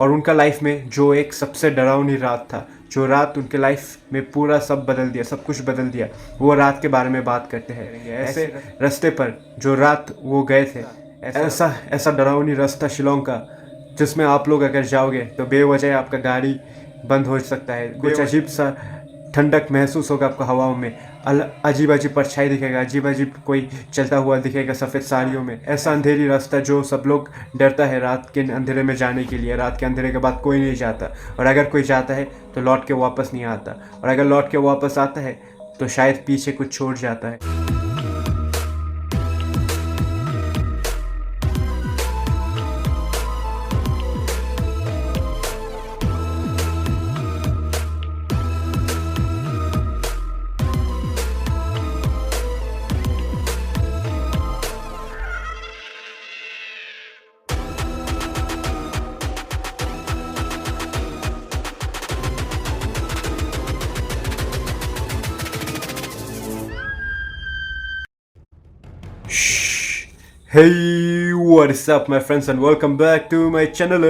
और उनका लाइफ में जो एक सबसे डरावनी रात था, जो रात उनके लाइफ में पूरा सब बदल दिया, सब कुछ बदल दिया, वो रात के बारे में बात करते हैं। ऐसे रास्ते पर जो रात वो गए थे, ऐसा ऐसा डरावनी रास्ता शिलोंग का, जिसमें आप लोग अगर जाओगे तो बेवजह आपका गाड़ी बंद हो सकता है। कुछ अजीब सा ठंडक महसूस होगा आपको हवाओं में, अजीब अजीब परछाई दिखेगा, अजीब अजीब कोई चलता हुआ दिखेगा सफ़ेद साड़ियों में। ऐसा अंधेरी रास्ता जो सब लोग डरता है रात के अंधेरे में जाने के लिए। रात के अंधेरे के बाद कोई नहीं जाता, और अगर कोई जाता है तो लौट के वापस नहीं आता, और अगर लौट के वापस आता है तो शायद पीछे कुछ छोड़ जाता है। Hey, what is up my friends and welcome back to my channel.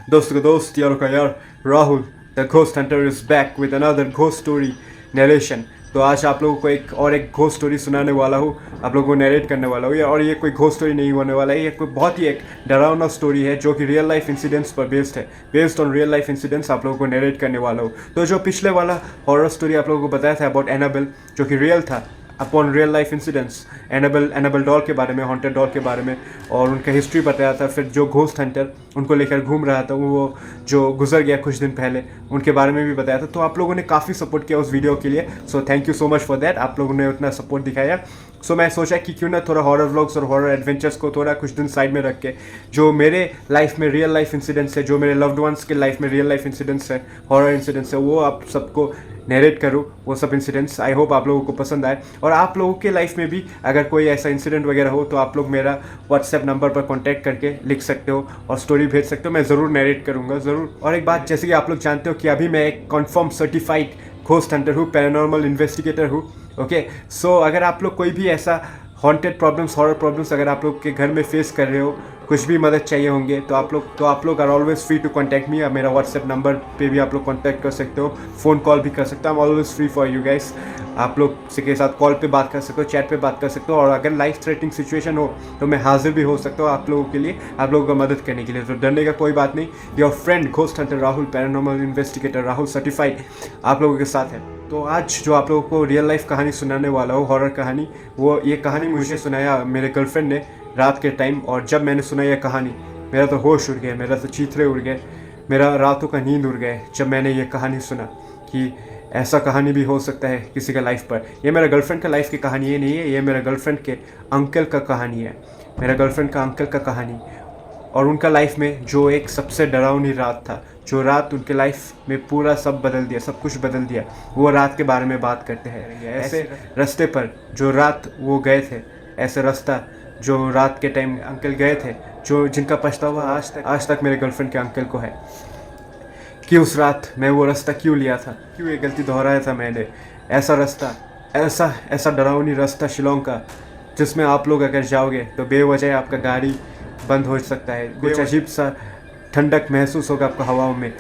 दोस्तों का दोस्त, यारों का यार, Rahul the ghost Hunter is back with another ghost story narration. तो आज आप लोगों को एक घोस्ट स्टोरी सुनाने वाला हूँ, आप लोगों को नरेट करने वाला हूँ। और ये कोई घोस्ट स्टोरी नहीं होने वाला है, ये कोई बहुत ही एक डरावना स्टोरी है जो कि रियल लाइफ इंसिडेंट्स पर बेस्ड है। Based on real life incidents आप लोगों को नरेट करने वाला हूँ। तो जो पिछले वाला हॉरर स्टोरी आप लोगों को बताया था अबाउट एनाबेल, जो कि रियल था, upon real life incidents, Annabelle doll के बारे में, हॉन्टेड डॉल के बारे में, और उनका हिस्ट्री बताया था। फिर जो घोस्ट हंटर उनको लेकर घूम रहा था, वो जो गुजर गया कुछ दिन पहले, उनके बारे में भी बताया था। तो आप लोगों ने काफ़ी सपोर्ट किया उस वीडियो के लिए, so thank you so much for that. आप लोगों ने उतना सपोर्ट दिखाया। सो मैं सोचा कि क्यों ना थोड़ा हॉरर व्लॉग्स और हॉरर एडवेंचर्स को थोड़ा कुछ दिन साइड में रख के, जो मेरे लाइफ में रियल लाइफ इंसिडेंट्स है, जो मेरे लव्ड वंस के लाइफ में रियल लाइफ इंसिडेंट्स है, हॉरर इंसिडेंट्स है, वो आप सबको नरेट करूँ, वो सब इंसिडेंट्स। आई होप आप लोगों को पसंद आए। और आप लोगों के लाइफ में भी अगर कोई ऐसा इंसिडेंट वगैरह हो तो आप लोग मेरा व्हाट्सएप नंबर पर कॉन्टैक्ट करके लिख सकते हो और स्टोरी भेज सकते हो, मैं ज़रूर नरेट करूँगा, ज़रूर। और एक बात, जैसे कि आप लोग जानते हो कि अभी मैं एक कन्फर्म सर्टिफाइड घोस्ट हंटर हूँ, पैरानॉर्मल इन्वेस्टिगेटर हूँ। ओके, सो अगर आप लोग कोई भी ऐसा हॉन्टेड प्रॉब्लम्स, हॉरर प्रॉब्लम्स अगर आप लोग के घर में फेस कर रहे हो, कुछ भी मदद चाहिए होंगे, तो आप लोग are always free to contact me. मेरा व्हाट्सएप नंबर पे भी आप लोग कॉन्टैक्ट कर सकते हो, फ़ोन कॉल भी कर सकते हो। I am always free for you guys. आप लोग के साथ कॉल पे बात कर सकते हो, चैट पे बात कर सकते हो, और अगर लाइफ थ्रेटनिंग सिचुएशन हो तो मैं हाजिर भी हो सकता हूँ आप लोगों के लिए, आप लोगों को मदद करने के लिए। तो डरने का कोई बात नहीं। Your friend ghost Hunter Rahul, paranormal investigator Rahul certified, आप लोगों के साथ है। तो आज जो आप लोगों को रियल लाइफ कहानी सुनाने वाला हूँ, हॉरर कहानी, ये कहानी मुझे सुनाया मेरे गर्लफ्रेंड ने रात के टाइम। और जब मैंने सुना यह कहानी, मेरा तो होश उड़ गया, मेरा तो चीथड़े उड़ गए, मेरा रातों का नींद उड़ गए जब मैंने ये कहानी सुना कि ऐसा कहानी भी हो सकता है किसी का लाइफ पर। ये मेरा गर्लफ्रेंड का लाइफ की कहानी ये नहीं है, ये मेरा गर्लफ्रेंड के अंकल का कहानी है, मेरा गर्लफ्रेंड का अंकल का कहानी। और उनका लाइफ में जो एक सबसे डरावनी रात था, जो रात उनके लाइफ में पूरा सब बदल दिया, सब कुछ बदल दिया, वो रात के बारे में बात करते हैं। ऐसे रास्ते पर जो रात वो गए थे, ऐसे रास्ता जो रात के टाइम अंकल गए थे, जो जिनका पछतावा आज तक मेरे गर्लफ्रेंड के अंकल को है कि उस रात मैं वो रास्ता क्यों लिया था, क्यों ये गलती दोहराया था मैंने। ऐसा रास्ता, ऐसा डरावनी रास्ता शिलोंग का, जिसमें आप लोग अगर जाओगे तो बेवजह आपका गाड़ी बंद हो सकता है। कुछ अजीब सा ठंडक महसूस होगा आपको हवाओं में,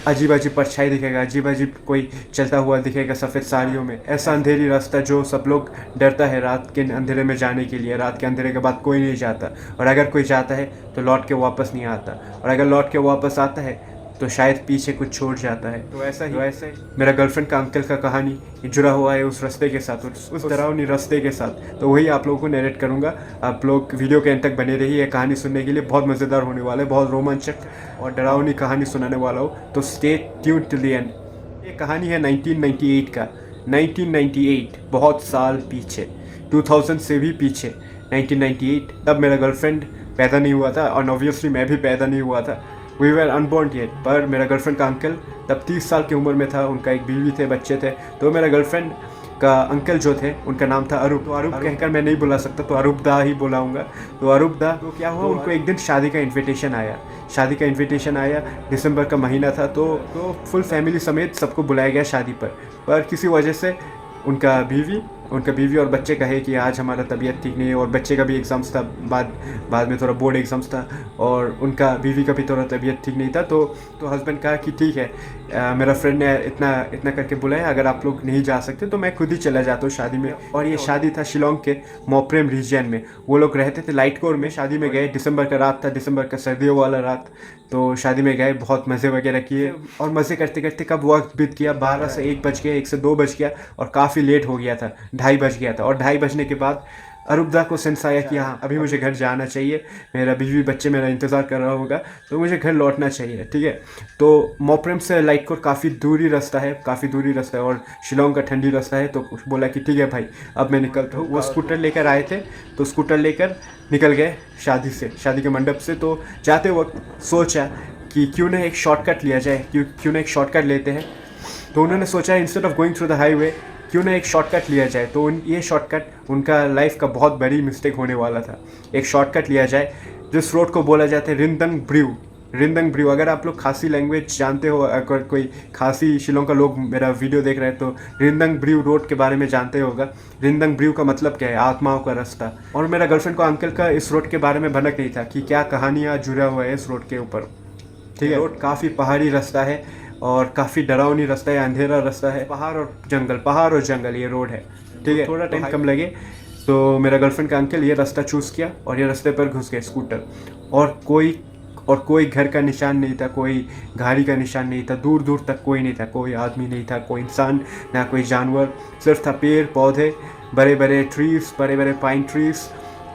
अजीब अजीब परछाई दिखेगा, अजीब अजीब कोई चलता हुआ दिखेगा सफ़ेद साड़ियों में। ऐसा अंधेरी रास्ता जो सब लोग डरता है रात के अंधेरे में जाने के लिए। रात के अंधेरे के बाद कोई नहीं जाता, और अगर कोई जाता है तो लौट के वापस नहीं आता, और अगर लौट के वापस आता है तो शायद पीछे कुछ छोड़ जाता है। तो ऐसा ही मेरा गर्लफ्रेंड का अंकल का कहानी जुड़ा हुआ है उस रास्ते के साथ, उस डरावनी रास्ते के साथ। तो वही आप लोगों को नरेट करूँगा। आप लोग वीडियो के एंड तक बने रहिए, कहानी सुनने के लिए बहुत मज़ेदार होने वाला है, बहुत रोमांचक और डरावनी कहानी सुनाने वाला हूँ। तो stay tuned till the end. ये कहानी है 1998 का। 1998, बहुत साल पीछे, 2000 से भी पीछे। 1998, तब मेरा गर्लफ्रेंड पैदा नहीं हुआ था, और ऑब्वियसली मैं भी पैदा नहीं हुआ था। We were unborn yet. पर मेरा गर्लफ्रेंड का अंकल तब 30 साल की उम्र में था, उनका एक बीवी थे, बच्चे थे। तो मेरा गर्लफ्रेंड का अंकल जो थे, उनका नाम था अरूप। तो अरूप कहकर मैं नहीं बुला सकता, तो अरूप दा ही बुलाऊंगा। तो अरूप दा, तो क्या हुआ, उनको एक दिन शादी का इन्विटेशन आया, दिसंबर का महीना था। तो फुल फैमिली समेत सबको बुलाया गया शादी पर किसी वजह से उनका बीवी उनका बीवी और बच्चे कहे कि आज हमारा तबीयत ठीक नहीं है, और बच्चे का भी एग्ज़ाम्स था, बाद में थोड़ा बोर्ड एग्ज़ाम्स था, और उनका बीवी का भी थोड़ा तबीयत ठीक नहीं था। तो हस्बैंड कहा कि ठीक है, मेरा फ्रेंड ने इतना इतना करके बुलाया, अगर आप लोग नहीं जा सकते तो मैं खुद ही चला जाता हूँ शादी में। और ये शादी था शिलोंग के मोप्रेम रीजन में। वो लोग रहते थे लाइटकोर में। शादी में गए, दिसंबर का रात था, दिसंबर का सर्दियों वाला रात। तो शादी में गए, बहुत मज़े वगैरह किए, और मज़े करते करते कब वक्त बीत गया, 12 से 1 बज गया, 1 से 2 बज गया, और काफ़ी लेट हो गया था, 2:30 बज गया था। और 2:30 बजने के बाद अरुबदा को सेंस आया कि हाँ, अभी मुझे घर जाना चाहिए, मेरा बीवी बच्चे मेरा इंतज़ार कर रहा होगा, तो मुझे घर लौटना चाहिए, ठीक है। तो मोप्रेम से लाइटकोर काफ़ी दूरी रास्ता है, और शिलोंग का ठंडी रास्ता है। तो बोला कि ठीक है भाई, अब मैं निकलता हूँ। वो स्कूटर लेकर आए थे, तो स्कूटर लेकर निकल गए शादी के मंडप से। तो जाते वक्त सोचा कि क्यों ना एक शॉर्टकट लिया जाए, क्यों ना एक शॉर्टकट लेते हैं। तो उन्होंने सोचा instead of going through the highway, क्यों ना एक शॉर्टकट लिया जाए। तो ये शॉर्टकट उनका लाइफ का बहुत बड़ी मिस्टेक होने वाला था। एक शॉर्टकट लिया जाए जिस रोड को बोला जाता है रिंदंग ब्रिव। अगर आप लोग खासी लैंग्वेज जानते हो, अगर कोई खासी शिलोंग का लोग मेरा वीडियो देख रहे हैं, तो रिंदंग ब्रिव रोड के बारे में जानते होगा। रिंदंग ब्रिव का मतलब क्या है? आत्माओं का रास्ता। और मेरा गर्लफ्रेंड को अंकल का इस रोड के बारे में भनक नहीं था कि क्या कहानियाँ जुड़ा हुआ है इस रोड के ऊपर, ठीक है। रोड काफ़ी पहाड़ी रास्ता है, और काफ़ी डरावनी रास्ता है, अंधेरा रास्ता है, पहाड़ और जंगल ये रोड है, ठीक है। थोड़ा टाइम कम लगे तो मेरा गर्लफ्रेंड का अंकल ये रास्ता चूज़ किया, और ये रास्ते पर घुस गए स्कूटर। और कोई घर का निशान नहीं था, कोई गाड़ी का निशान नहीं था, दूर दूर तक कोई नहीं था, कोई आदमी नहीं था, कोई इंसान ना कोई जानवर, सिर्फ था पेड़ पौधे, बड़े बड़े ट्रीज, बड़े बड़े पाइन ट्रीज,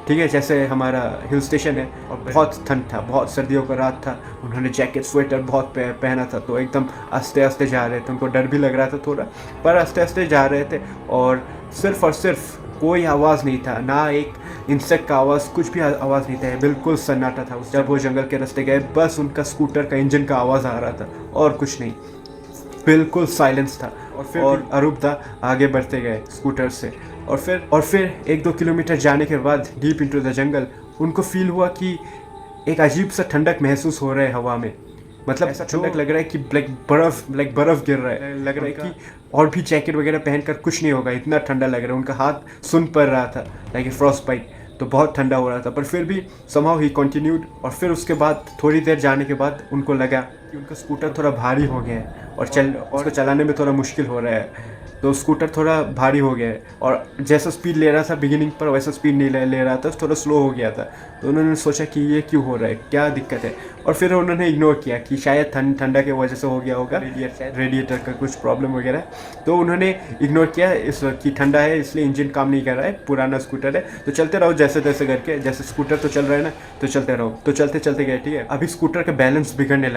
ठीक है, जैसे हमारा हिल स्टेशन है। और बहुत ठंड था, बहुत सर्दियों का रात था। उन्होंने जैकेट स्वेटर बहुत पहना था, तो एकदम आस्ते आस्ते जा रहे थे। उनको डर भी लग रहा था थोड़ा, पर आस्ते आस्ते जा रहे थे। और सिर्फ कोई आवाज़ नहीं था, ना एक इंसेक्ट का आवाज़, कुछ भी आवाज़ नहीं था, बिल्कुल सन्नाटा था। जब वो जंगल के रास्ते गए, बस उनका स्कूटर का इंजन का आवाज़ आ रहा था, और कुछ नहीं, बिल्कुल साइलेंस था। और अरुबदा आगे बढ़ते गए स्कूटर से। और फिर 1-2 किलोमीटर जाने के बाद डीप इनटू द जंगल उनको फील हुआ कि एक अजीब सा ठंडक महसूस हो रहा है हवा में। मतलब ऐसा ठंडक लग रहा है कि बर्फ गिर रहा है, लग रहा है कि और भी जैकेट वगैरह पहनकर कुछ नहीं होगा, इतना ठंडा लग रहा है। उनका हाथ सुन पड़ रहा था, लाइक फ्रॉस्ट बाइट, तो बहुत ठंडा हो रहा था। पर फिर भी समहाउ ही कंटिन्यूड। और फिर उसके बाद थोड़ी देर जाने के बाद उनको लगा कि उनका स्कूटर थोड़ा भारी हो गया है, और उसको चलाने में थोड़ा मुश्किल हो रहा है। तो स्कूटर थोड़ा भारी हो गया है, और जैसा स्पीड ले रहा था बिगिनिंग पर, वैसा स्पीड नहीं ले रहा था, थोड़ा स्लो हो गया था। तो उन्होंने सोचा कि ये क्यों हो रहा है, क्या दिक्कत है। और फिर उन्होंने इग्नोर किया कि शायद ठंडा की वजह से हो गया होगा, रेडिएटर का कुछ प्रॉब्लम वगैरह। तो उन्होंने इग्नोर किया कि ठंडा है इसलिए इंजन काम नहीं कर रहा है, पुराना स्कूटर है, तो चलते रहो जैसे तैसे करके। जैसे स्कूटर तो चल रहा है ना, तो चलते रहो। तो चलते चलते गए, ठीक है। अभी स्कूटर का बैलेंस बिगड़ने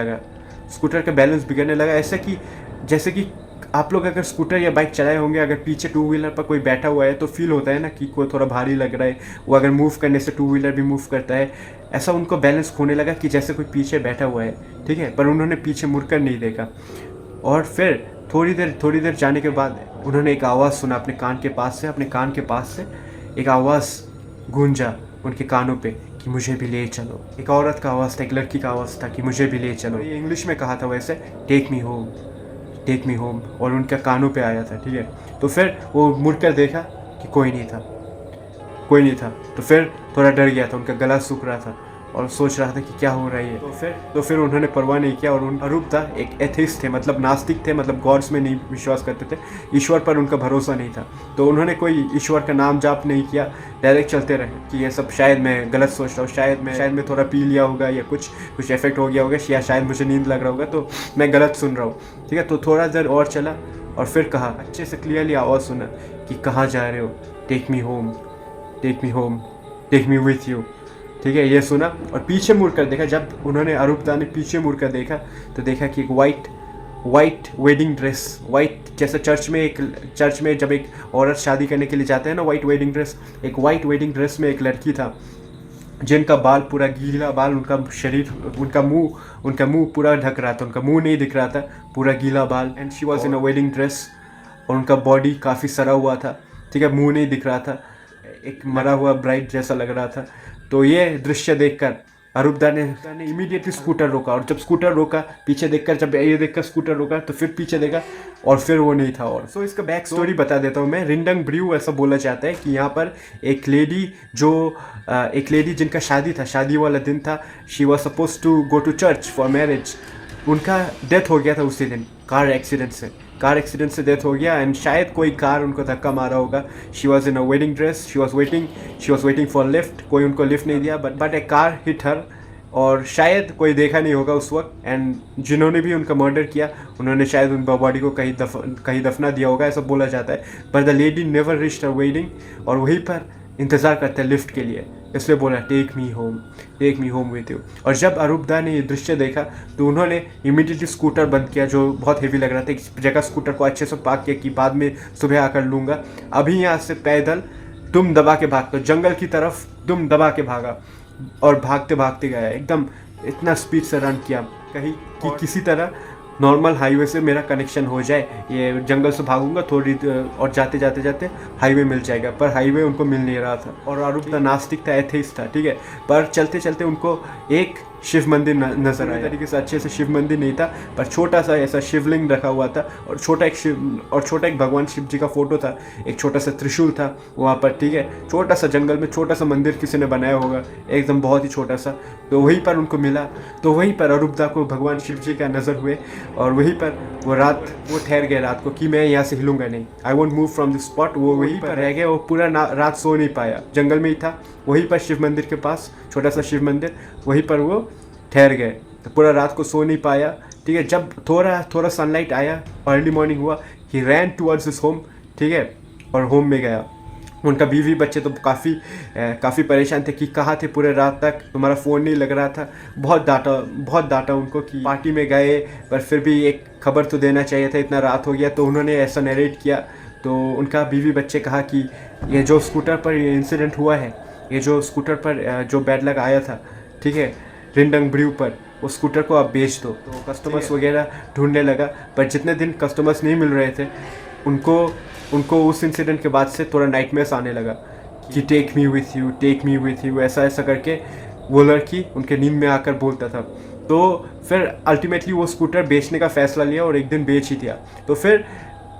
लगा, ऐसा कि जैसे कि आप लोग अगर स्कूटर या बाइक चलाए होंगे, अगर पीछे टू व्हीलर पर कोई बैठा हुआ है तो फील होता है ना कि कोई थोड़ा भारी लग रहा है, वो अगर मूव करने से टू व्हीलर भी मूव करता है। ऐसा उनको बैलेंस खोने लगा कि जैसे कोई पीछे बैठा हुआ है, ठीक है। पर उन्होंने पीछे मुड़कर नहीं देखा। और फिर थोड़ी देर जाने के बाद उन्होंने एक आवाज़ सुना अपने कान के पास से एक आवाज़ गूंजा उनके कानों पे कि मुझे भी ले चलो। एक औरत का आवाज़ था, एक लड़की का आवाज़ था कि मुझे भी ले चलो। ये इंग्लिश में कहा था वैसे, टेक मी होम, और उनके कानों पे आया था, ठीक है। तो फिर वो मुड़कर देखा कि कोई नहीं था। तो फिर थोड़ा डर गया था, उनका गला सूख रहा था, और सोच रहा था कि क्या हो रहा है। तो फिर उन्होंने परवाह नहीं किया। और अरुबदा एक एथिस्ट थे, मतलब नास्तिक थे, मतलब गॉड्स में नहीं विश्वास करते थे, ईश्वर पर उनका भरोसा नहीं था। तो उन्होंने कोई ईश्वर का नाम जाप नहीं किया, डायरेक्ट चलते रहे कि ये सब शायद मैं गलत सोच रहा हूँ, शायद मैं थोड़ा पी लिया होगा, या कुछ इफेक्ट हो गया होगा, या शायद मुझे नींद लग रहा होगा, तो मैं गलत सुन रहा हूँ, ठीक है। तो थोड़ा देर और चला, और फिर कहा, अच्छे से क्लियरली आवाज़ सुना कि कहाँ जा रहे हो, टेक मी विथ यू, ठीक है। ये सुना, और पीछे मुड़कर देखा। जब उन्होंने अरुबदा ने पीछे मुड़कर देखा, तो देखा कि एक वाइट वेडिंग ड्रेस, वाइट जैसे चर्च में जब एक औरत शादी करने के लिए जाते हैं ना, वाइट वेडिंग ड्रेस में एक लड़की था, जिनका बाल पूरा गीला बाल, उनका मुंह पूरा ढक रहा था, उनका मुंह नहीं दिख रहा था, पूरा गीला बाल। And she was in a wedding dress, और उनका बॉडी काफ़ी सड़ा हुआ था, ठीक है, मुंह नहीं दिख रहा था, एक मरा हुआ ब्राइड जैसा लग रहा था। तो ये दृश्य देखकर अरुबदा ने इमीडिएटली स्कूटर रोका, और जब स्कूटर रोका पीछे देखकर, जब ये देखकर स्कूटर रोका तो फिर पीछे देखा और फिर वो नहीं था। और सो इसका बैक स्टोरी बता देता हूँ मैं। रिंडंग ब्रियू ऐसा बोला जाता है कि यहाँ पर एक लेडी जिनका शादी था, शादी वाला दिन था, she was suppose to go to church for marriage, उनका डेथ हो गया था उसी दिन कार एक्सीडेंट से डेथ हो गया। एंड शायद कोई कार उनको धक्का मारा होगा। She was in a wedding dress, she was waiting for lift, कोई उनको लिफ्ट नहीं दिया, बट ए कार हिट हर, और शायद कोई देखा नहीं होगा उस वक्त। एंड जिन्होंने भी उनका मर्डर किया उन्होंने शायद उन बॉडी को कहीं दफना दिया होगा, ऐसा बोला जाता है। But the lady never reached her wedding, और वहीं पर इंतज़ार करते हैं लिफ्ट के लिए, इसलिए बोला take me home with you. और जब अरुबदा ने ये दृश्य देखा तो उन्होंने इमीडिएटली स्कूटर बंद किया, जो बहुत हेवी लग रहा था। एक जगह स्कूटर को अच्छे से पार्क किया कि बाद में सुबह आकर लूँगा, अभी यहाँ से पैदल दुम दबा के भागता, जंगल की तरफ दुम दबा के भागा, और भागते भागते गया, एकदम इतना स्पीड से रन किया कहीं कि किसी तरह नॉर्मल हाईवे से मेरा कनेक्शन हो जाए। ये जंगल से भागूंगा थोड़ी और जाते जाते हाईवे मिल जाएगा, पर हाईवे उनको मिल नहीं रहा था। और अरुबदा नास्तिक था, एथेइस्ट था, ठीक है। पर चलते चलते उनको एक शिव मंदिर नजर आया। तरीके से अच्छे से शिव मंदिर नहीं था, पर छोटा सा ऐसा शिवलिंग रखा हुआ था, और छोटा एक भगवान शिव जी का फोटो था, एक छोटा सा त्रिशूल था वहाँ पर, ठीक है। छोटा सा जंगल में छोटा सा मंदिर किसी ने बनाया होगा, एकदम बहुत ही छोटा सा। तो वहीं पर उनको मिला, तो वहीं पर अरुबदा को भगवान शिव जी का नज़र हुए, और वहीं पर वो ठहर गए रात को कि मैं यहाँ से हिलूंगा नहीं, I want move from this spot. वो वहीं पर रह गए, वो पूरा रात सो नहीं पाया, जंगल में ही था, वहीं पर शिव मंदिर के पास, छोटा सा शिव मंदिर, वहीं पर वो ठहर गए। तो पूरा रात को सो नहीं पाया, ठीक है। जब थोड़ा सनलाइट आया, अर्ली मॉर्निंग हुआ, ही रैन टुवर्ड्स हिज होम, ठीक है, और होम में गया। उनका बीवी बच्चे तो काफ़ी परेशान थे कि कहाँ थे पूरे रात तक, तुम्हारा फ़ोन नहीं लग रहा था। बहुत डांटा उनको कि पार्टी में गए, पर फिर भी एक खबर तो देना चाहिए था, इतना रात हो गया। तो उन्होंने ऐसा नरेट किया, तो उनका बीवी बच्चे कहा कि ये जो स्कूटर पर ये इंसिडेंट हुआ है, ये जो स्कूटर पर जो बैड लक आया था, ठीक है, रिंडंग ब्रियू पर, वो स्कूटर को आप बेच दो। तो कस्टमर्स वगैरह ढूंढने लगा, पर जितने दिन कस्टमर्स नहीं मिल रहे थे, उनको उस इंसिडेंट के बाद से थोड़ा नाइटमेयर्स आने लगा कि टेक मी विथ यू, ऐसा करके वो लड़की उनके नींद में आकर बोलता था। तो फिर अल्टीमेटली वो स्कूटर बेचने का फ़ैसला लिया, और एक दिन बेच ही दिया। तो फिर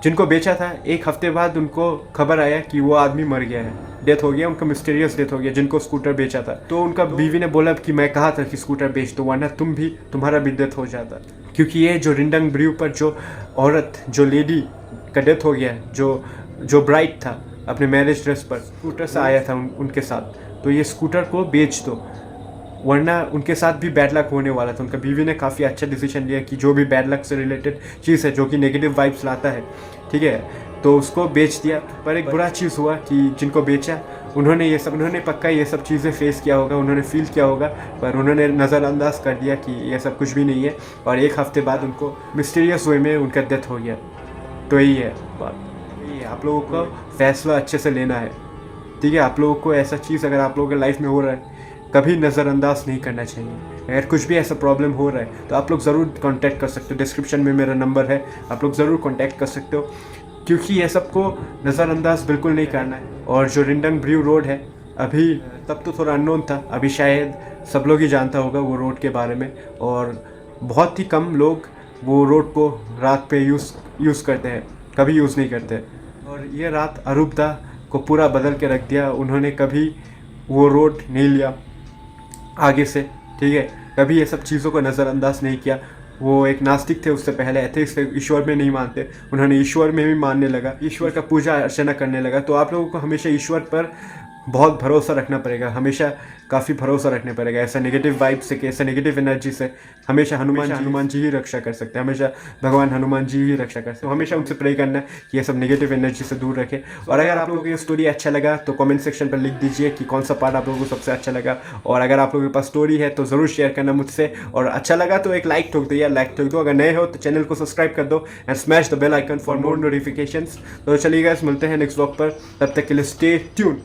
जिनको बेचा था, एक हफ्ते बाद उनको खबर आया कि वो आदमी मर गया है, डेथ हो गया, उनका मिस्टीरियस डेथ हो गया, जिनको स्कूटर बेचा था। तो उनका बीवी ने बोला कि मैं कहा था कि स्कूटर बेच दो, वरना तुम्हारा भी डेथ हो जाता। क्योंकि ये जो रिंडंग ब्रियू पर जो औरत, जो लेडी का डेथ हो गया, जो ब्राइड था अपने मैरिज ड्रेस पर, स्कूटर से आया था उनके साथ, तो ये स्कूटर को बेच दो, वरना उनके साथ भी बैड लक होने वाला था। उनका बीवी ने काफ़ी अच्छा डिसीजन लिया कि जो भी बैड लक से रिलेटेड चीज़ है, जो कि नेगेटिव वाइब्स लाता है, ठीक है, तो उसको बेच दिया। पर एक बुरा चीज़ हुआ कि जिनको बेचा उन्होंने पक्का ये सब चीज़ें फेस किया होगा, उन्होंने फील किया होगा, पर उन्होंने नज़रअंदाज कर दिया कि ये सब कुछ भी नहीं है। और एक हफ्ते बाद उनको मिस्टीरियस वे में उनका डेथ हो गया। तो यही है बात, आप लोगों को फैसला अच्छे से लेना है, ठीक है। आप लोगों को ऐसा चीज़ अगर आप लोगों के लाइफ में हो रहा है, कभी नज़रअंदाज नहीं करना चाहिए। अगर कुछ भी ऐसा प्रॉब्लम हो रहा है तो आप लोग ज़रूर कांटेक्ट कर सकते हो, डिस्क्रिप्शन में मेरा नंबर है, आप लोग ज़रूर कांटेक्ट कर सकते हो, क्योंकि ये सबको नज़रअंदाज बिल्कुल नहीं करना है। और जो रिंडंग ब्रियू रोड है, अभी तब तो थोड़ा अननोन था, अभी शायद सब लोग ही जानता होगा वो रोड के बारे में, और बहुत ही कम लोग वो रोड को रात पे यूज़ करते हैं, कभी यूज़ नहीं करते। और ये रात अरुबदा को पूरा बदल के रख दिया। उन्होंने कभी वो रोड नहीं लिया आगे से, ठीक है, कभी ये सब चीज़ों को नज़रअंदाज नहीं किया। वो एक नास्तिक थे, उससे पहले एथेइस्ट थे, ईश्वर में नहीं मानते, उन्होंने ईश्वर में भी मानने लगा, ईश्वर का पूजा अर्चना करने लगा। तो आप लोगों को हमेशा ईश्वर पर बहुत भरोसा रखना पड़ेगा, हमेशा काफ़ी भरोसा रखना पड़ेगा। ऐसा नेगेटिव वाइब से, ऐसा नेगेटिव एनर्जी से हमेशा हनुमान जी ही रक्षा कर सकते हैं, हमेशा भगवान हनुमान जी ही रक्षा कर सकते हैं। तो हमेशा उनसे प्रे करना है कि ये सब नेगेटिव एनर्जी से दूर रखें। और अगर आप लोगों को ये स्टोरी अच्छा लगा तो कमेंट सेक्शन पर लिख दीजिए कि कौन सा पार्ट आप लोगों को सबसे अच्छा लगा। और अगर आप लोगों के पास स्टोरी है तो ज़रूर शेयर करना मुझसे, और अच्छा लगा तो एक लाइक ठोक दो या लाइक ठोक दो। अगर नए हो तो चैनल को सब्सक्राइब कर दो and smash the bell icon for more notifications. तो चलिए गाइस, मिलते हैं नेक्स्ट व्लॉग पर, तब तक के लिए स्टे ट्यून।